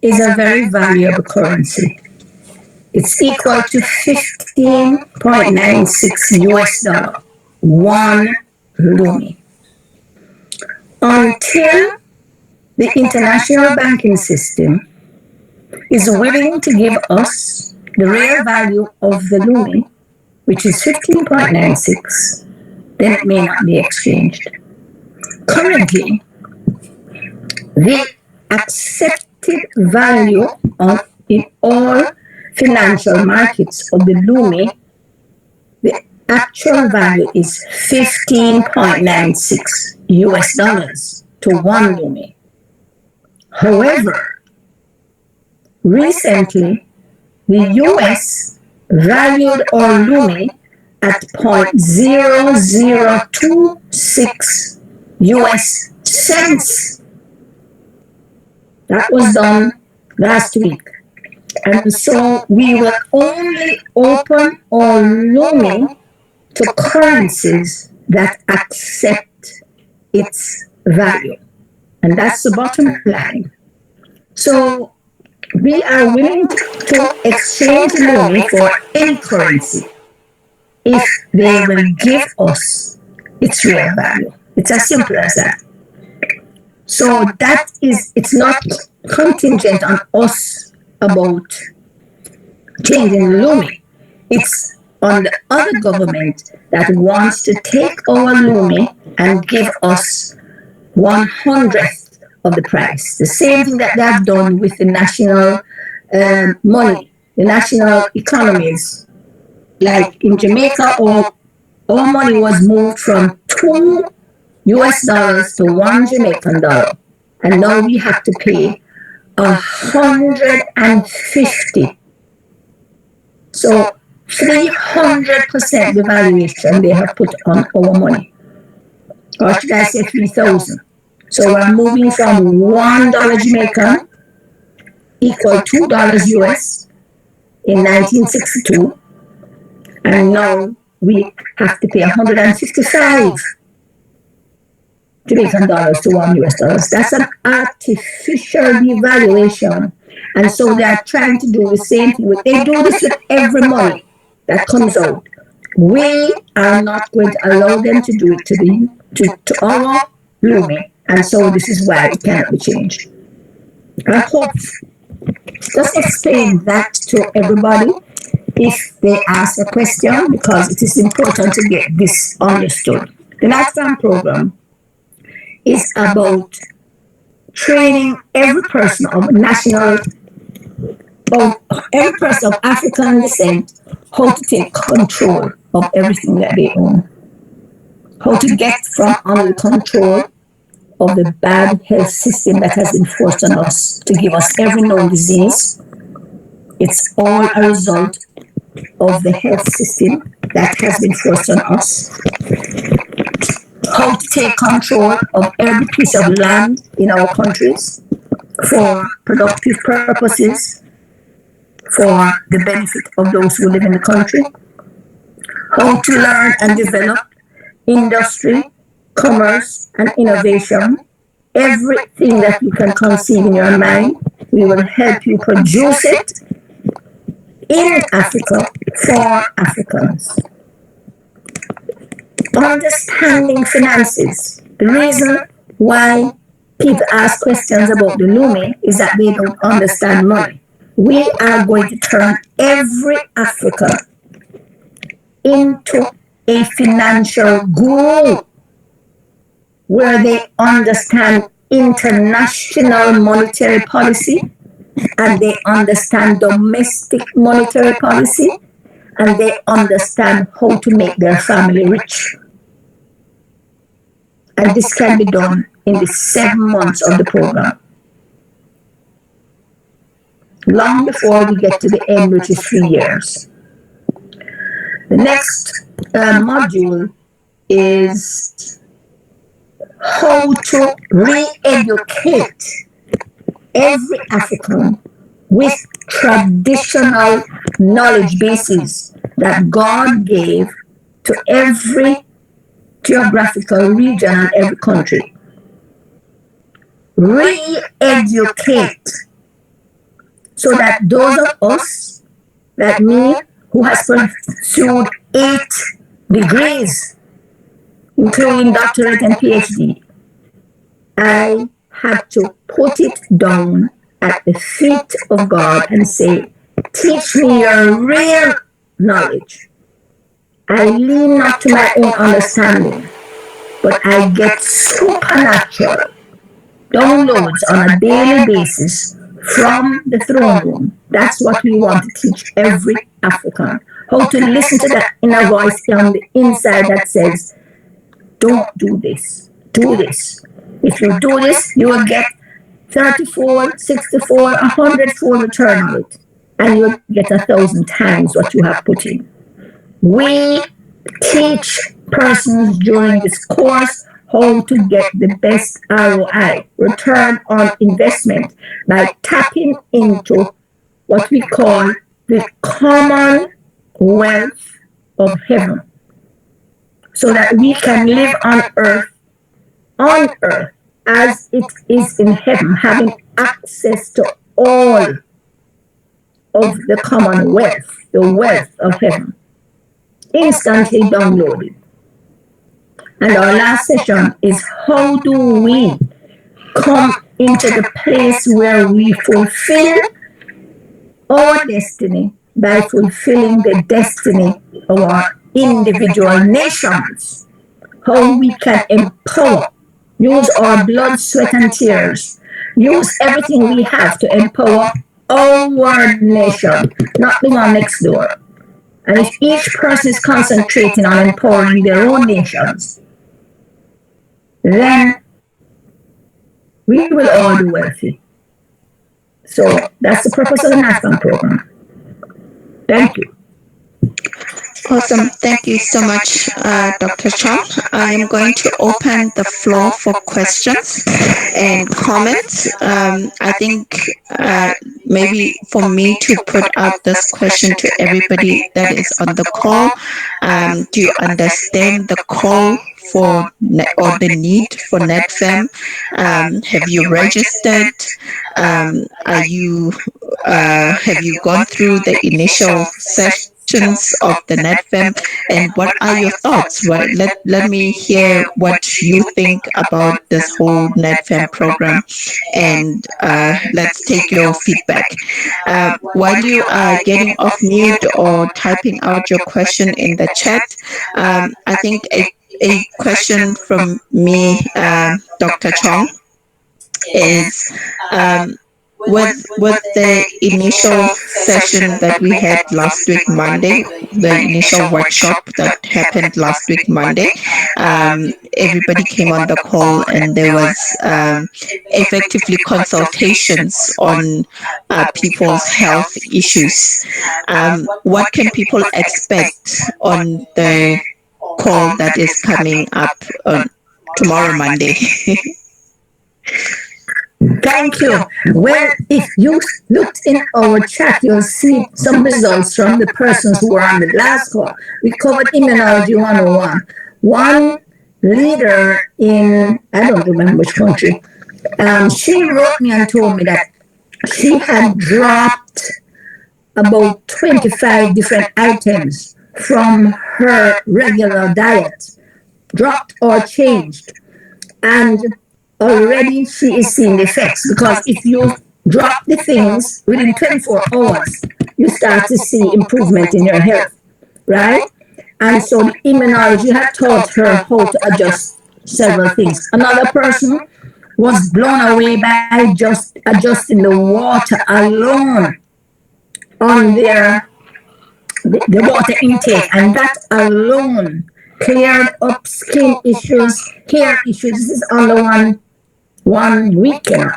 is a very valuable currency. It's equal to 15.96 US dollar, one Lumi. Until the international banking system is willing to give us the real value of the Lumi, which is 15.96, then it may not be exchanged. Currently, the accepted value in all financial markets of the Lumi, the actual value is 15.96 US dollars to one Lumi. However, recently, the US valued our Lumi at 0.0026 US cents. That was done last week. And so we will only open our Lumi to currencies that accept its value. And that's the bottom line. So we are willing to exchange Lumi for any currency if they will give us its real value. It's as simple as that. So that is, it's not contingent on us about changing Lumi. It's on the other government that wants to take our Lumi and give us 1/100th of the price. The same thing that they have done with the national money, the national economies. Like in Jamaica, our money was moved from $2 to one Jamaican dollar. And now we have to pay 150. So 300% devaluation they have put on our money. Or should I say 3,000? So we're moving from $1 Jamaican equal $2 US in 1962. And now we have to pay 155 Jamaican dollars to one US dollars. That's an artificial devaluation. And so they are trying to do the same thing. They do this with every money that comes out. We are not going to allow them to do it to our Lumi. And so this is why it cannot be changed. I hope just explain that to everybody if they ask a question, because it is important to get this understood. The NAT FAM program is about training every person of every person of African descent how to take control of everything that they own, how to get from under control of the bad health system that has been forced on us to give us every known disease. It's all a result of the health system that has been forced on us. How to take control of every piece of land in our countries for productive purposes, for the benefit of those who live in the country. How to learn and develop industry, commerce, and innovation. Everything that you can conceive in your mind, we will help you produce it in Africa for Africans. Understanding finances. The reason why people ask questions about the Lumi is that they don't understand money. We are going to turn every African into a financial guru where they understand international monetary policy and they understand domestic monetary policy and they understand how to make their family rich. And this can be done in the 7 months of the program, long before we get to the end, which is 3 years. The next module is how to re-educate every African with traditional knowledge bases that God gave to every geographical region and every country. Re-educate so that those of us, like me, who has pursued 8 degrees, including doctorate and PhD, I had to put it down at the feet of God and say, teach me your real knowledge. I lean not to my own understanding, but I get supernatural downloads on a daily basis from the throne room. That's what we want to teach every African. How to listen to that inner voice on the inside that says, don't do this, do this. If you do this, you will get 34, 64, 100-fold return on it. And you'll get 1,000 times what you have put in. We teach persons during this course how to get the best ROI, return on investment, by tapping into what we call the common wealth of heaven, so that we can live on earth as it is in heaven, having access to all of the commonwealth, the wealth of heaven, instantly downloaded. And our last session is how do we come into the place where we fulfill our destiny by fulfilling the destiny of our individual nations. How we can empower, use our blood, sweat, and tears, use everything we have to empower our nation, not the one next door. And if each person is concentrating on empowering their own nations, then we will all be wealthy. So that's the purpose of the NAT FAM program. Thank you. Awesome. Thank you so much, Dr. Chong. I am going to open the floor for questions and comments. I think maybe for me to put out this question to everybody that is on the call, do you understand the call for or the need for NAT FAM? Have you registered? Have you gone through the initial sessions of the NAT FAM, and what are your thoughts? Let me hear what you think about this whole NAT FAM program, and let's take your feedback. While you are getting off mute or typing out your question in the chat, I think a question from me, Dr. Chong, is with the initial session that we had last week Monday, the initial workshop that happened last week Monday, everybody came on the call and there was effectively consultations on people's health issues. What can people expect on the call that is coming up on tomorrow, Monday? Thank you. Well, if you looked in our chat, you'll see some results from the persons who were on the last call. We covered Immunology 101. One leader in, I don't remember which country, she wrote me and told me that she had dropped about 25 different items from her regular diet, dropped or changed. And already she is seeing the effects, because if you drop the things within 24 hours, you start to see improvement in your health, right? And so the immunology had taught her how to adjust several things. Another person was blown away by just adjusting the water alone on the water intake, and that alone cleared up skin issues, hair issues. This is under one weekend,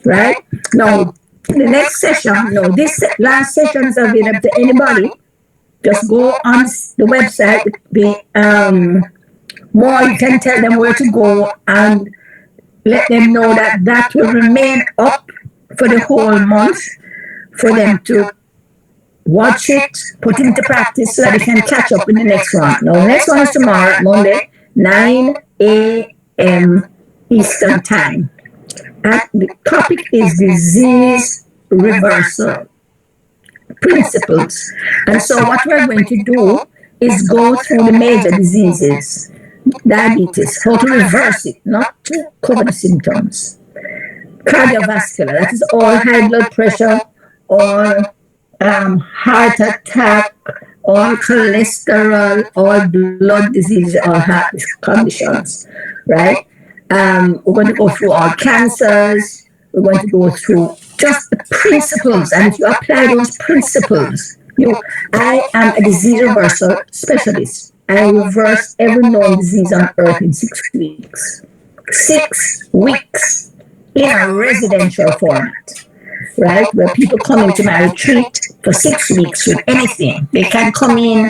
right? Now, the next session, no, this last session is available to anybody. Just go on the website. More, you can tell them where to go and let them know that will remain up for the whole month for them to watch it, put it into practice so that they can catch up in the next one. Now, the next one is tomorrow, Monday, 9 a.m. Eastern Time. And the topic is disease reversal. principles. And so what we're going to do is go through the major diseases, diabetes, how to reverse it, not to cover the symptoms. Cardiovascular, that is all high blood pressure, all heart attack, all cholesterol, all blood disease, all heart conditions, right? We're going to go through all cancers. We're going to go through just the principles, and if you apply those principles, I am a disease reversal specialist. I reverse every known disease on earth in 6 weeks. 6 weeks in a residential format, right? Where people come into my retreat for 6 weeks with anything. They can come in.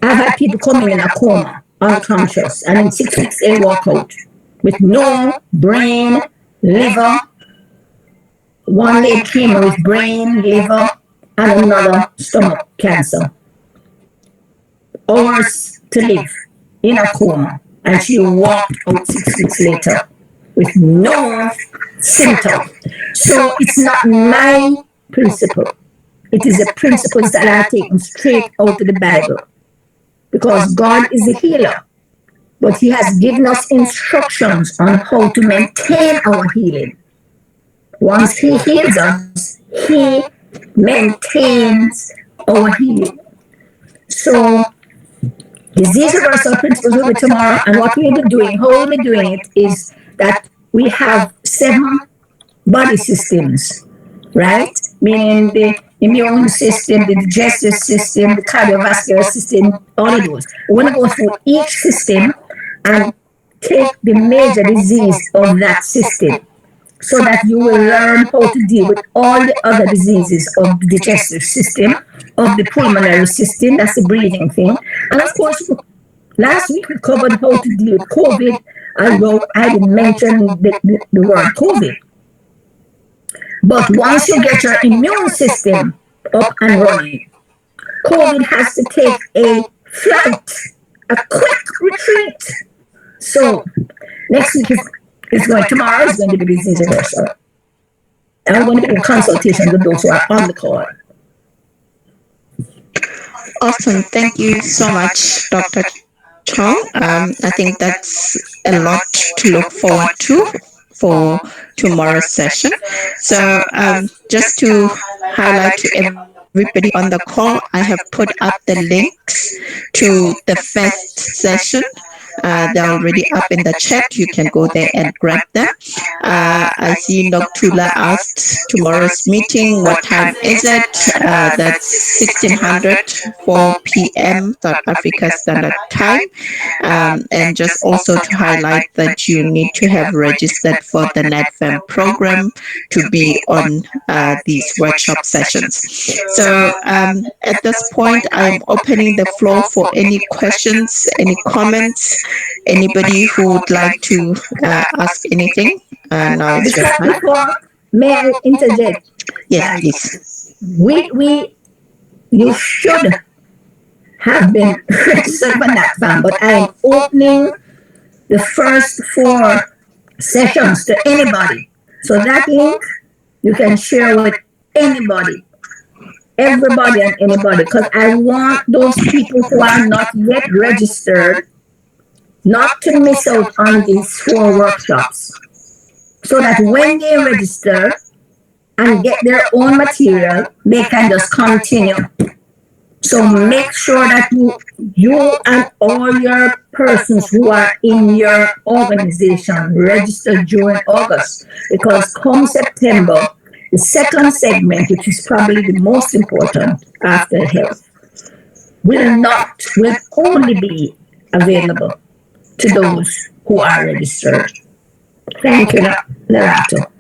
I've had people coming in a coma, unconscious, and in 6 weeks they walk out with no brain, liver. One lady came with brain, liver, and another stomach cancer. Hours to live in a coma, and she walked out 6 weeks later with no symptom. So it's not my principle. It is the principles that are taken straight out of the Bible. Because God is a healer, but He has given us instructions on how to maintain our healing. Once He heals us, He maintains our healing. So, disease reversal principles will be tomorrow, and what we'll be doing, how we'll be doing it, is that we have 7 body systems, right? Meaning the immune system, the digestive system, the cardiovascular system, all of those. We're going to go through each system and take the major disease of that system so that you will learn how to deal with all the other diseases of the digestive system, of the pulmonary system, that's the breathing thing. And of course, last week we covered how to deal with COVID, although I didn't mention the word COVID. But once you get your immune system up and running, COVID has to take a flight, a quick retreat. So next week is going, tomorrow is going to be disease reversal. And I'm going to be in consultation with those who are on the call. Awesome. Thank you so much, Dr. Chong. I think that's a lot to look forward to for tomorrow's session. So just to highlight to everybody on the call, I have put up the links to the first session. They're already up in the chat. You can go there and grab them. I see Noctula asked tomorrow's meeting, what time is it? That's 1600, 4 p.m. South Africa Standard Time. And just also to highlight that you need to have registered for the NAT FAM program to be on these workshop sessions. So at this point, I'm opening the floor for any questions, any comments, anybody who would like to ask anything. Now it's your time. May I interject? Yes, please. You should have been registered for NAT FAM, but I am opening the first 4 sessions to anybody. So that link you can share with anybody, everybody and anybody, because I want those people who are not yet registered not to miss out on these 4 workshops, so that when they register and get their own material, they can just continue. So make sure that you and all your persons who are in your organization register during August, because come September, the second segment, which is probably the most important after health, will only be available to those who are registered. Thank you, Lerato.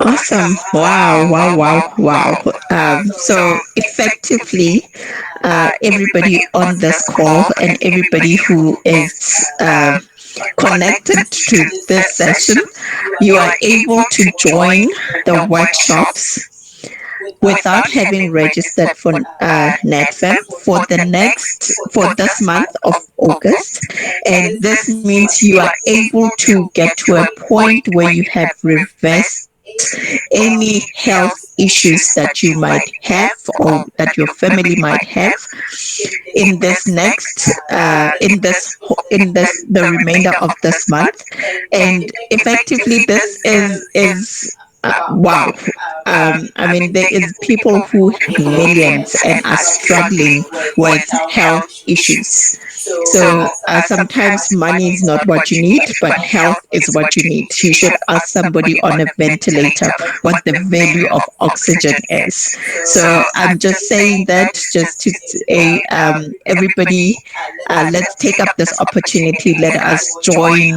Awesome. Wow. So effectively, everybody on this call and everybody who is connected to this session, you are able to join the workshops without having registered for NAT FAM for this month of August. And this means you are able to get to a point where you have reversed any health issues that you might have or that your family might have in this next in this the remainder of this month. And effectively this is wow. I mean, there is people who have millions and are struggling with health issues. So sometimes money is not what you need, but health is what you need. You should ask somebody on a ventilator what the value of oxygen is. So I'm just saying that just to say, everybody, let's take up this opportunity. Let us join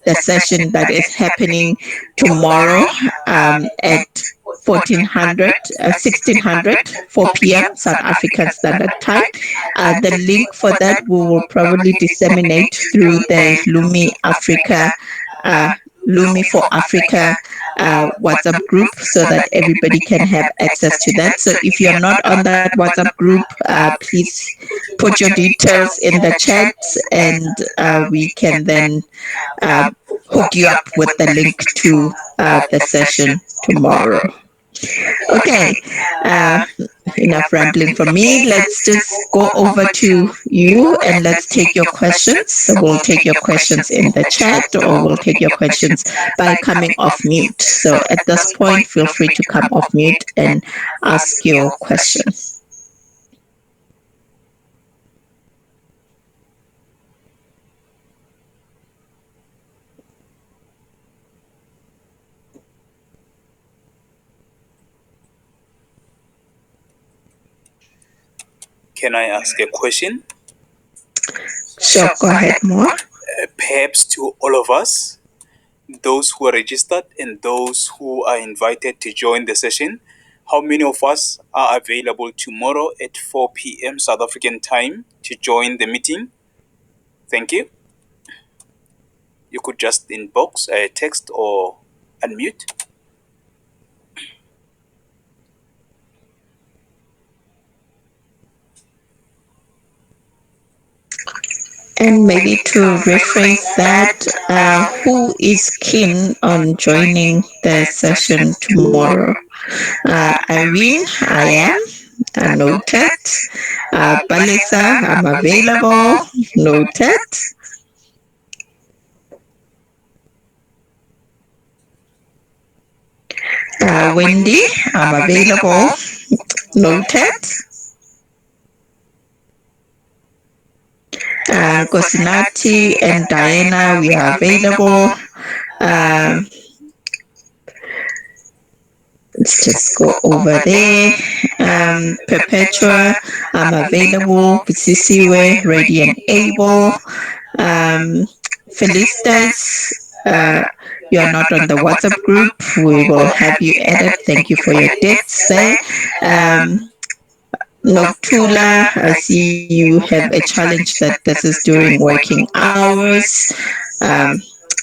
the session that is happening tomorrow at 1400, 1600, 4 p.m. South African Standard Time. The link for that we will probably disseminate through the Lumi Africa, Lumi for Africa WhatsApp group so that everybody can have access to that. So if you're not on that WhatsApp group, please put your details in the chat and we can then hook you up with the link to the session tomorrow. Okay, uh, enough rambling from me. Let's just go over to you and let's take your questions. So we'll take your questions in the chat or we'll take your questions by coming off mute. So at this point, feel free to come off mute and ask your question. Can I ask a question? Sure, go ahead, more. Perhaps to all of us, those who are registered and those who are invited to join the session, how many of us are available tomorrow at 4 p.m. South African time to join the meeting? Thank you. You could just inbox, text, or unmute. And maybe to rephrase that, who is keen on joining the session tomorrow? Irene, I am. Noted. Balisa, I'm available. Noted. Wendy, I'm available. Noted. Gosinati and Diana, we are available. Let's just go over there. Perpetua, I'm available. Sisiwe, ready and able. Felicitas, you are not on the WhatsApp group. We will have you added. Thank you for your dates there. Noctula, I see you have a challenge that this is during working hours.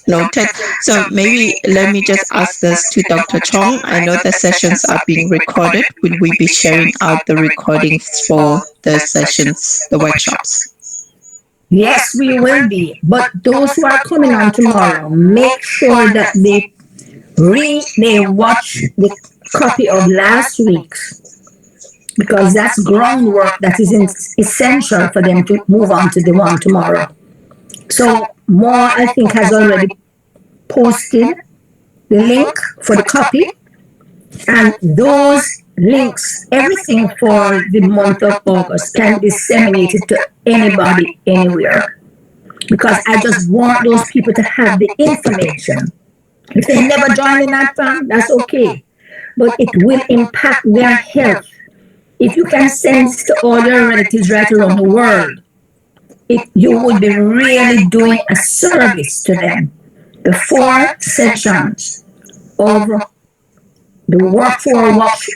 Noted. So maybe let me just ask this to Dr. Chong. I know the sessions are being recorded. Will we be sharing out the recordings for the sessions, the workshops? Yes, we will be. But those who are coming on tomorrow, make sure that they watch the copy of last week's, because that's groundwork that is essential for them to move on to the one tomorrow. So more, I think, has already posted the link for the copy, and those links, everything for the month of August can be disseminated to anybody, anywhere, because I just want those people to have the information. If they never join the NAT FAM, that's okay, but it will impact their health. If you can send this to all your relatives right around the world, you would be really doing a service to them. The 4 sessions of the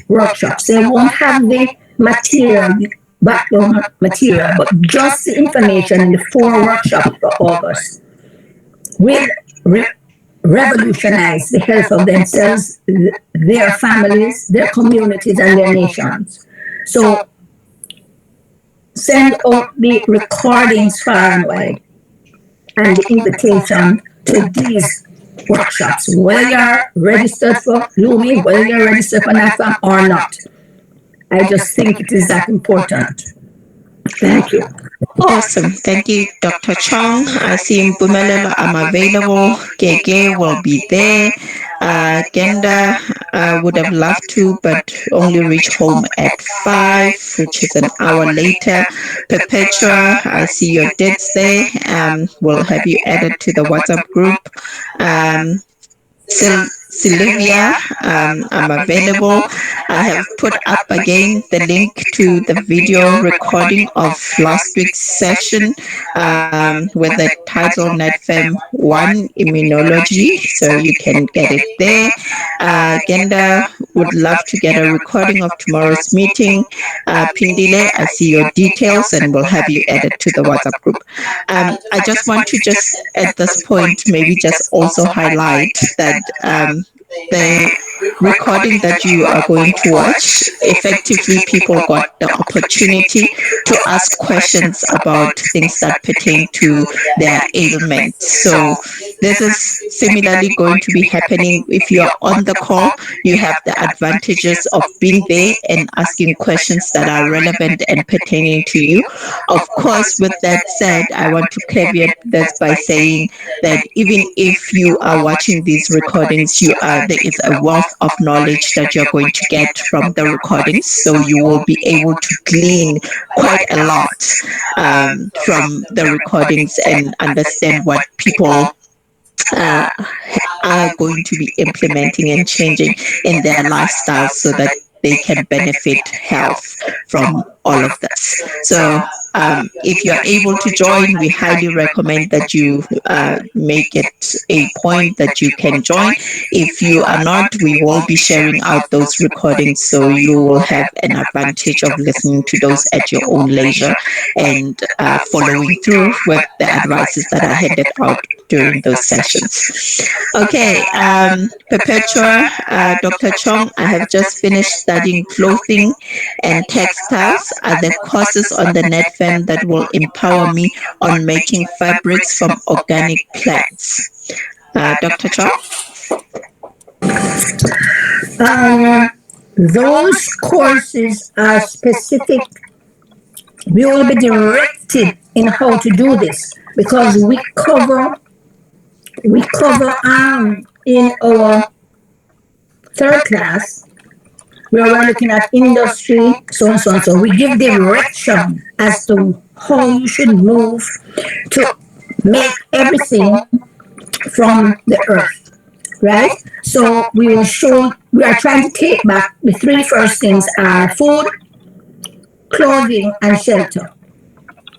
workshops, they won't have the material, the background material, but just the information in the 4 workshops for August will revolutionize the health of themselves, their families, their communities, and their nations. So send out the recordings far and wide and the invitation to these workshops, whether you're registered for Lumi, whether you're registered for NAT FAM or not. I just think it is that important. Thank you. Awesome. Thank you, Dr. Chong. I see Mpumelelo, I'm available. Gege will be there. Genda would have loved to, but only reach home at 5, which is an hour later. Perpetua, I see your dates there. We'll have you added to the WhatsApp group. Sylvia, I'm available. I have put up again the link to the video recording of last week's session with the title NAT FAM 1 Immunology, so you can get it there. Genda would love to get a recording of tomorrow's meeting. Pindile, I see your details and we'll have you added to the WhatsApp group. I just want to just at this point maybe just also highlight that the recording that you are going to watch, effectively people got the opportunity to ask questions about things that pertain to their ailments. So this is similarly going to be happening if you're on the call. You have the advantages of being there and asking questions that are relevant and pertaining to you. Of course, with that said, I want to caveat this by saying that even if you are watching these recordings, there is a wealth of knowledge that you're going to get from the recordings. So you will be able to glean quite a lot from the recordings and understand what people uh, are going to be implementing and changing in their lifestyles so that they can benefit health from all of this. So if you're able to join, we highly recommend that you make it a point that you can join. If you are not, we will be sharing out those recordings, so you will have an advantage of listening to those at your own leisure and following through with the advices that are handed out during those sessions. Okay, Perpetua, Dr. Chong, I have just finished studying clothing and textiles. Are there courses on the NAT FAM that will empower me on making fabrics from organic plants? Dr. Chong? Those courses are specific. We will be directed in how to do this because we cover in our third class where we're looking at industry, so and so and so. We give direction as to how you should move to make everything from the earth, right? So we are trying to take back the three first things are food, clothing, and shelter.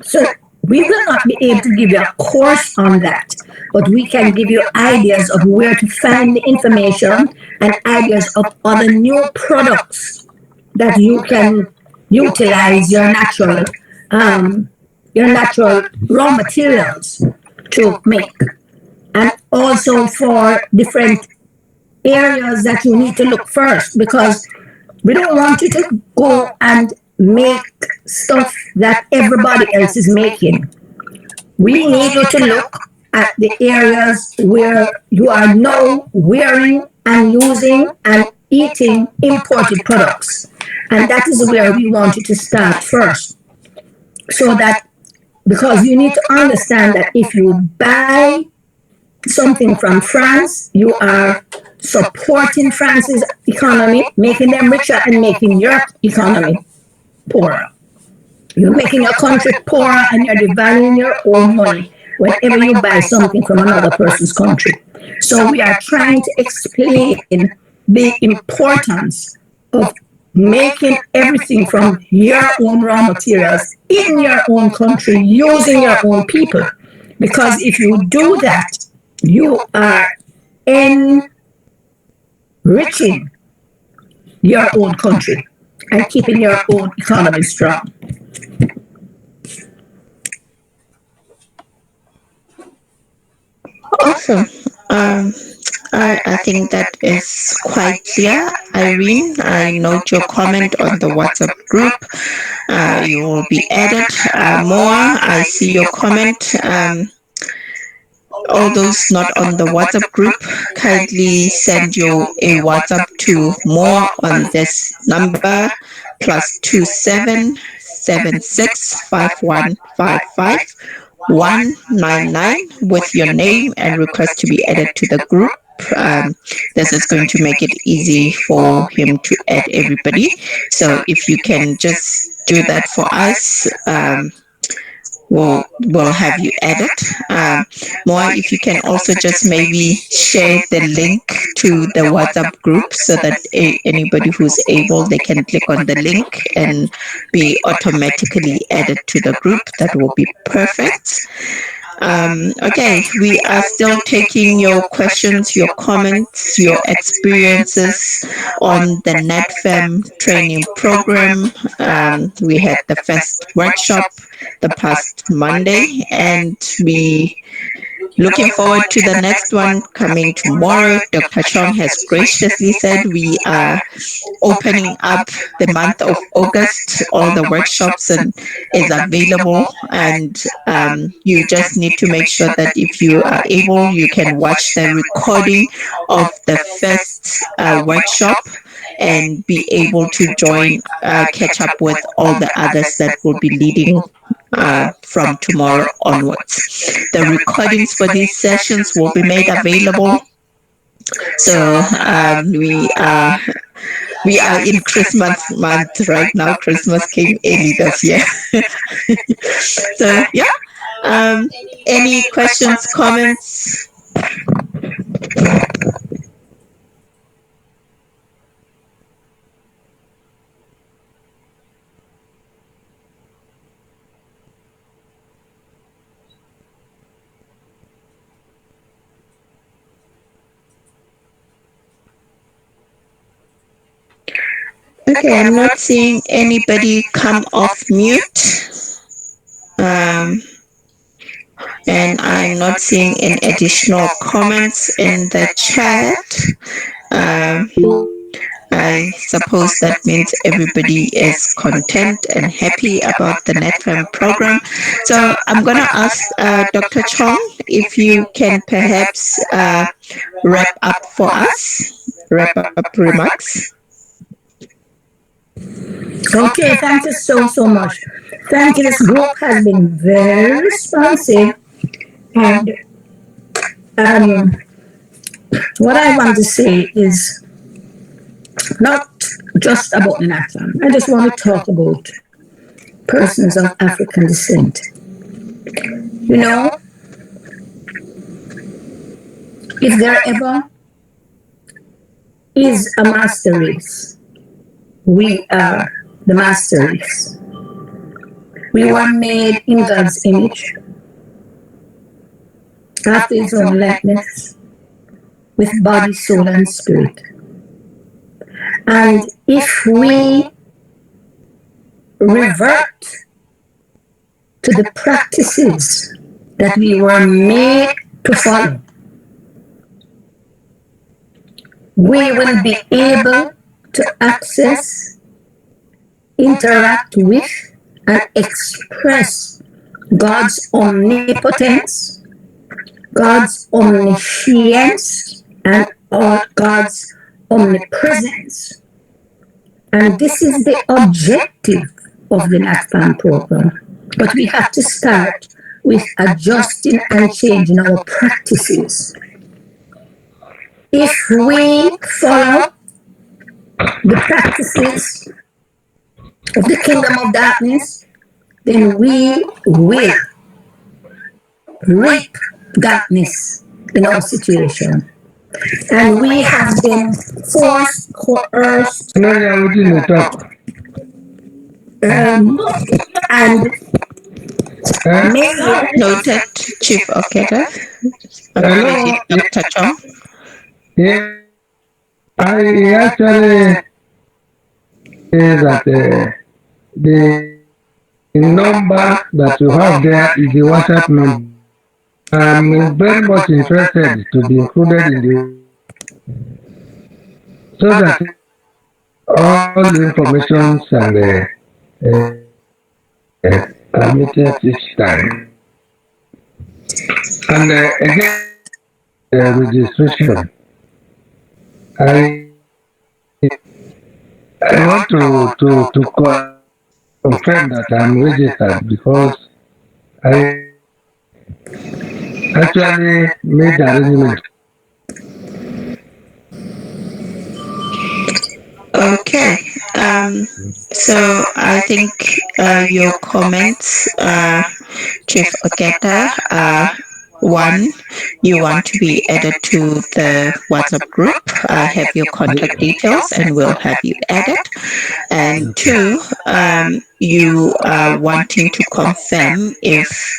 So we will not be able to give you a course on that, but we can give you ideas of where to find the information and ideas of other new products that you can utilize your natural raw materials to make, and also for different areas that you need to look first because we don't want you to go and make stuff that everybody else is making. We need you to look at the areas where you are now wearing and using and eating imported products. And that is where we want you to start first. So that, because you need to understand that if you buy something from France, you are supporting France's economy, making them richer and making your economy poorer. You're making your country poorer and you're devaluing your own money whenever you buy something from another person's country. So we are trying to explain the importance of making everything from your own raw materials in your own country using your own people. Because if you do that, you are enriching your own country and keeping your own economy strong. Awesome. I think that is quite clear. Irene, I note your comment on the WhatsApp group. You will be added. More, I see your comment. all those not on the WhatsApp group, kindly send your a WhatsApp to more on this number +27765155 199 with your name and request to be added to the group. This is going to make it easy for him to add everybody. So if you can just do that for us, we'll have you added. More, if you can also just maybe share the link to the WhatsApp group so that anybody who's able, they can click on the link and be automatically added to the group. That will be perfect. Okay, we are still taking your questions, your comments, your experiences on the NAT FAM training program. We had the first workshop the past Monday, and we looking forward to the next one coming tomorrow. Dr. Chong has graciously said we are opening up the month of August. All the workshops and is available, and you just need to make sure that if you are able, you can watch the recording of the first workshop and be able to join, catch up with all the others that will be leading from tomorrow onwards. The recordings for these sessions will be made available. So we are in Christmas month right now. Christmas came early this year. So yeah. Any questions, comments? Okay, I'm not seeing anybody come off mute. And I'm not seeing any additional comments in the chat. I suppose that means everybody is content and happy about the NAT FAM program. So I'm going to ask Dr. Chong if you can perhaps wrap up for us, wrap up remarks. Okay, thank you so much. Thank you. This group has been very responsive, and what I want to say is not just about the NAT FAM. I just want to talk about persons of African descent. You know, if there ever is a master race, we are the master race. We were made in God's image, after His own likeness, with body, soul, and spirit. And if we revert to the practices that we were made to follow, we will be able to access, interact with, and express God's omnipotence, God's omniscience, and God's omnipresence. And this is the objective of the NAT FAM program. But we have to start with adjusting and changing our practices. If we follow the practices of the kingdom of darkness, then we will reap darkness in our situation. And we have been forced, coerced, and made. Noted, Chief Okeda. Apology, Dr. Chong. Yeah, I actually say that the number that you have there is the WhatsApp number. I'm very much interested to be included in the so that all the information and admitted each time. And again, registration. I I want to confirm that I'm registered because I actually made the arrangement. Okay. Um, so I think your comments, Chief Oketa, one, you want to be added to the WhatsApp group. I have your contact details and we'll have you added. And two, you are wanting to confirm if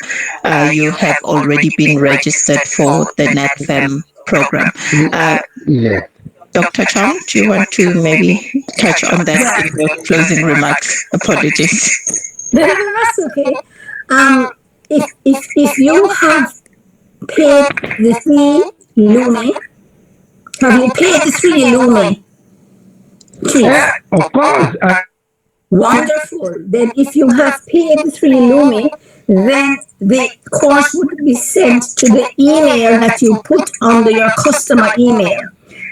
you have already been registered for the NAT FAM program. Uh, Yeah. Dr. Chong, do you want to maybe touch on that in your closing remarks? Apologies. That's okay. Um, if you have paid the 3 Lumi, have you paid the 3 Lumi, Chief? Yeah, of course. Wonderful. Then, if you have paid the 3 Lumi, then the course would be sent to the email that you put under your customer email.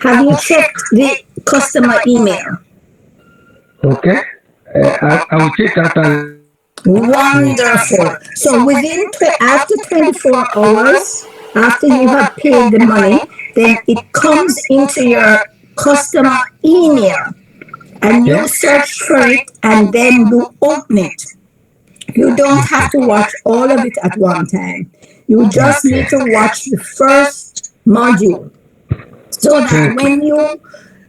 Have you checked the customer email? Okay. I will check that and Wonderful. So after 24 hours, after you have paid the money, then it comes into your customer email and you search for it and then you open it. You don't have to watch all of it at one time. You just need to watch the first module so that when you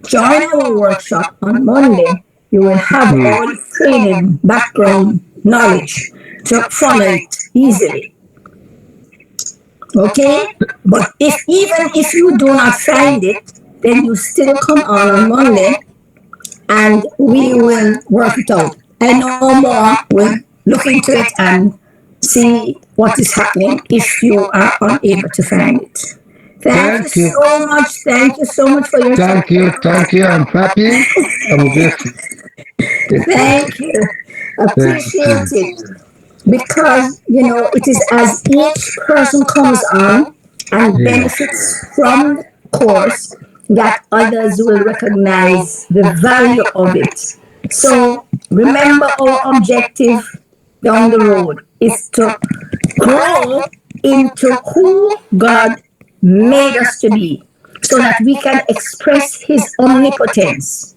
join our workshop on Monday, you will have all the training background knowledge to follow it easily. Okay? But if you do not find it, then you still come on Monday and we will work it out. I know more will look into it and see what is happening if you are unable to find it. Thank you so much. Thank you so much for your time. Thank you. I'm happy. I'm grateful. Thank you. Appreciate it. Because, it is as each person comes on and benefits from the course that others will recognize the value of it. So remember, our objective down the road is to grow into who God made us to be so that we can express His omnipotence.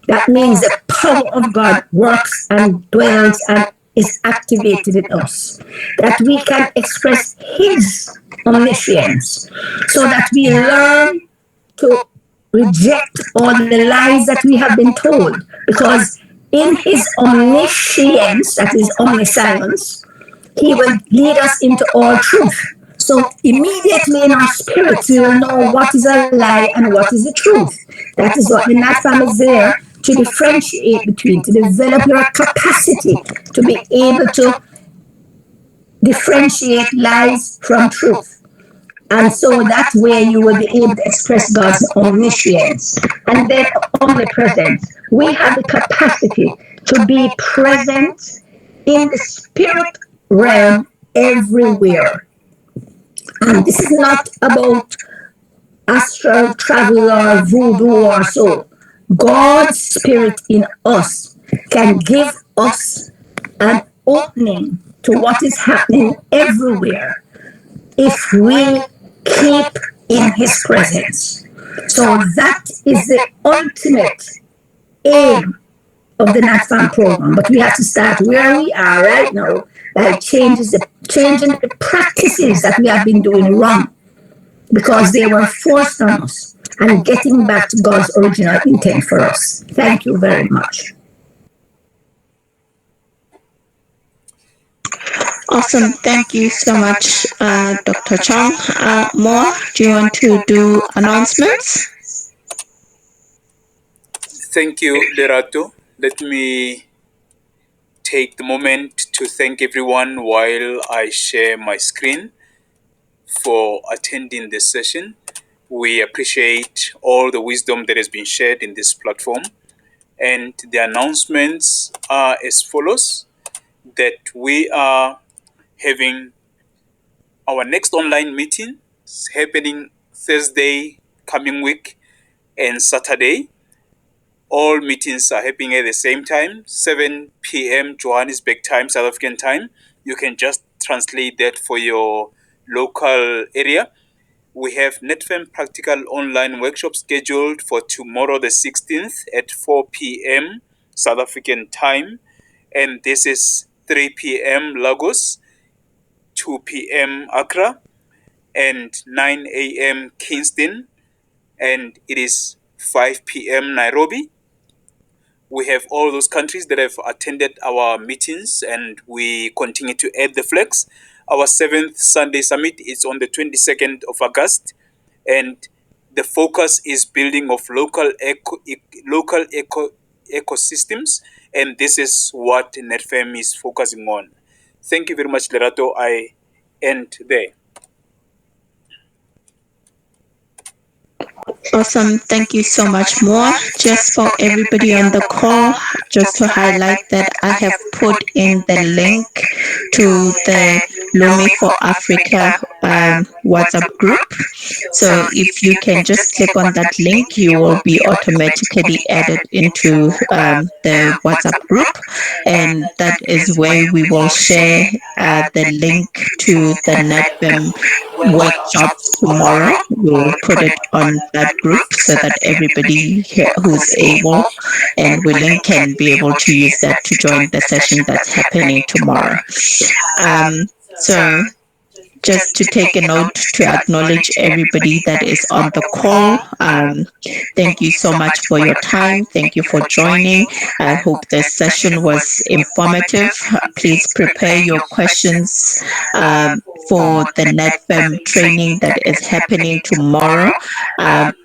That means the power of God works and dwells and is activated in us. That we can express His omniscience so that we learn to reject all the lies that we have been told. Because in His omniscience, that is omniscience, He will lead us into all truth. So immediately in our spirits, we will know what is a lie and what is the truth. That is what the NAT FAM is there to differentiate between, to develop your capacity to be able to differentiate lies from truth. And so that way you will be able to express God's omniscience and then omnipresence. We have the capacity to be present in the spirit realm everywhere. And this is not about astral travel or voodoo or so. God's spirit in us can give us an opening to what is happening everywhere if we keep in His presence. So that is the ultimate aim of the NAT FAM program. But we have to start where we are right now by changing the practices that we have been doing wrong because they were forced on us and getting back to God's original intent for us. Thank you very much. Awesome. Thank you so much, Dr. Chong. More, do you want to do announcements? Thank you, Lerato. Let me take the moment to thank everyone while I share my screen for attending this session. We appreciate all the wisdom that has been shared in this platform. And the announcements are as follows: that we are having Our next online meeting is happening Thursday coming week and Saturday. All meetings are happening at the same time, 7 p.m. Johannesburg time, South African time. You can just translate that for your local area. We have NAT FAM practical online workshop scheduled for tomorrow, the 16th at 4 p.m. South African time. And this is 3 p.m. Lagos, 2 p.m. Accra, and 9 a.m. Kingston. And it is 5 p.m. Nairobi. We have all those countries that have attended our meetings, and we continue to add the flags. Our seventh Sunday Summit is on the 22nd of August, and the focus is building of local ecosystems, and this is what NetFam is focusing on. Thank you very much, Lerato. I end there. Awesome. Thank you so much more. Just for everybody on the call, just to highlight that I have put in the link to the Lumi for Africa WhatsApp group. So if you can just click on that link, you will be automatically added into the WhatsApp group. And that is where we will share the link to the NetBIM workshop tomorrow. We'll put it on that group so that everybody here who's able and willing can be able to use that to join the session that's happening tomorrow. So just to take a note to acknowledge everybody that is on the call. Thank you so much for your time. Thank you for joining. I hope this session was informative. Please prepare your questions for the NetFem training that is happening tomorrow.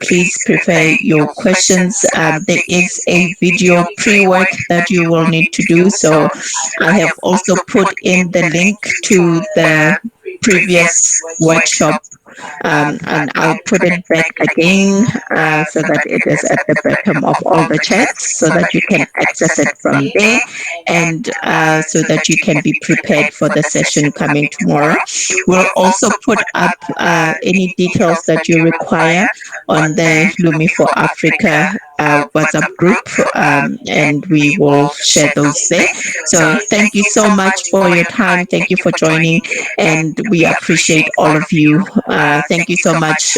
Please prepare your questions. There is a video pre-work that you will need to do. So I have also put in the link to the previous workshop, and I'll put it back again so that it is at the bottom of all the chats so that you can access it from there, and so that you can be prepared for the session coming tomorrow. We'll also put up any details that you require on the Lumi for Africa WhatsApp group, and we will share those there. So thank you so much for your time. Thank you for joining, and we appreciate all of you. Thank you so much,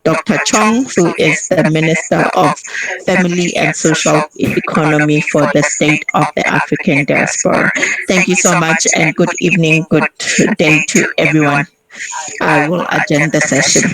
Dr. Chong, who is the Minister of Family and Social Economy for the State of the African Diaspora. Thank you so much, and good evening, good day to everyone. I will adjourn the session.